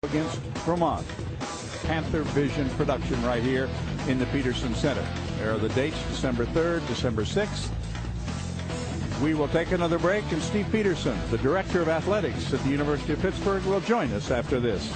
against Vermont. Panther Vision production right here in the Peterson Center. There are the dates: December 3rd, December 6th. We will take another break, and Steve Peterson, the Director of Athletics at the University of Pittsburgh, will join us after this.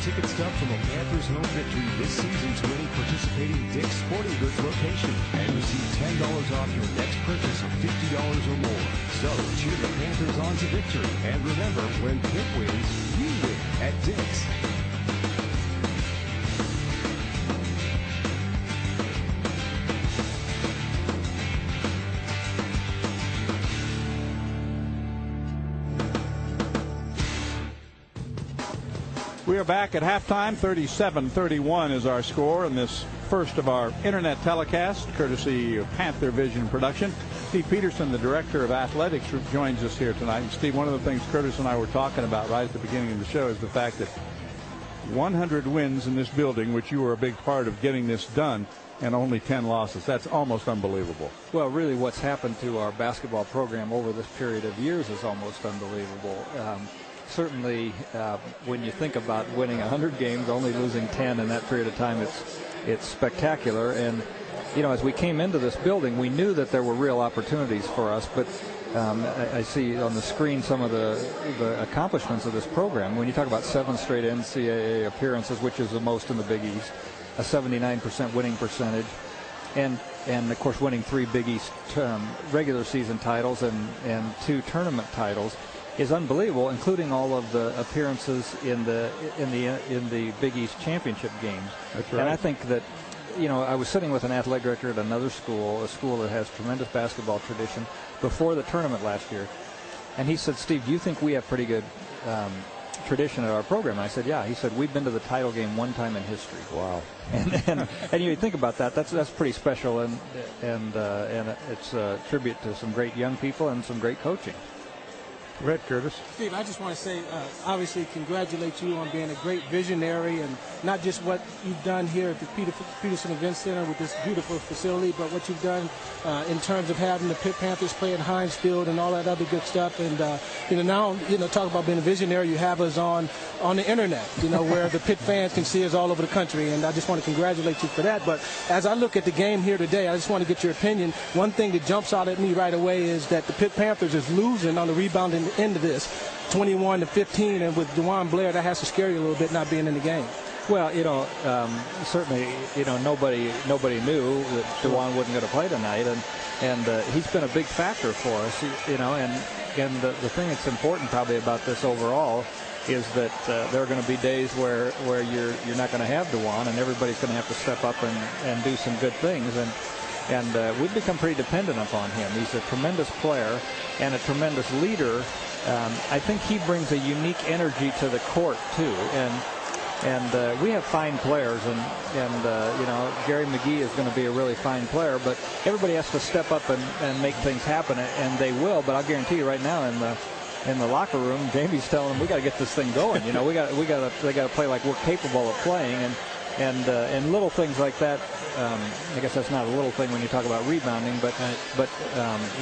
Ticket stub from a Panthers home victory this season to any participating Dick's Sporting Goods location and receive $10 off your next purchase of $50 or more. So cheer the Panthers on to victory. And remember, when Pitt wins, you win at Dick's. We are back at halftime. 37-31 is our score in this first of our internet telecast, courtesy of Panther Vision production. Steve Peterson, the Director of Athletics, joins us here tonight. And Steve, one of the things Curtis and I were talking about right at the beginning of the show is the fact that 100 wins in this building, which you were a big part of getting this done, and only 10 losses. That's almost unbelievable. Well, really what's happened to our basketball program over this period of years is almost unbelievable. Certainly, when you think about winning 100 games, only losing 10 in that period of time, it's spectacular. And, you know, as we came into this building, we knew that there were real opportunities for us. But I see on the screen some of the accomplishments of this program. When you talk about 7 straight NCAA appearances, which is the most in the Big East, a 79% winning percentage, and of course winning 3 Big East regular season titles and 2 tournament titles, is unbelievable, including all of the appearances in the Big East championship games. That's right. And I think that, you know, I was sitting with an athletic director at another school, a school that has tremendous basketball tradition, before the tournament last year, and he said, "Steve, do you think we have pretty good tradition at our program?" And I said, "Yeah." He said, "We've been to the title game 1 time in history." Wow. And you think about that. That's pretty special, and it's a tribute to some great young people and some great coaching. Go ahead, Curtis. Steve, I just want to say, obviously, congratulate you on being a great visionary, and not just what you've done here at the Peterson Event Center with this beautiful facility, but what you've done in terms of having the Pitt Panthers play at Heinz Field and all that other good stuff. And now talk about being a visionary. You have us on the internet, where the Pitt fans can see us all over the country. And I just want to congratulate you for that. But as I look at the game here today, I just want to get your opinion. One thing that jumps out at me right away is that the Pitt Panthers is losing on the rebounding end of this, 21-15, and with DeJuan Blair, that has to scare you a little bit not being in the game. Well, certainly, nobody knew that DeJuan wasn't going to play tonight, and he's been a big factor for us, and the thing that's important probably about this overall is that there are going to be days where you're not going to have DeJuan, and everybody's going to have to step up and do some good things, and we've become pretty dependent upon him. He's a tremendous player and a tremendous leader. I think he brings a unique energy to the court too, and we have fine players, and Gary McGee is going to be a really fine player, but everybody has to step up and make things happen, and they will. But I'll guarantee you right now in the locker room, Jamie's telling them we got to get this thing going. They got to play like we're capable of playing, and little things like that. I guess that's not a little thing when you talk about rebounding, but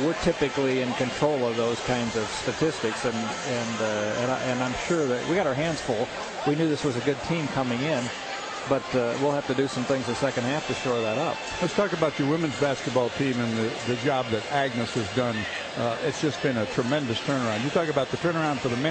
we're typically in control of those kinds of statistics, and I'm sure that we got our hands full. We knew this was a good team coming in, but we'll have to do some things the second half to shore that up. Let's talk about your women's basketball team and the job that Agnes has done. It's just been a tremendous turnaround. You talk about the turnaround for the men.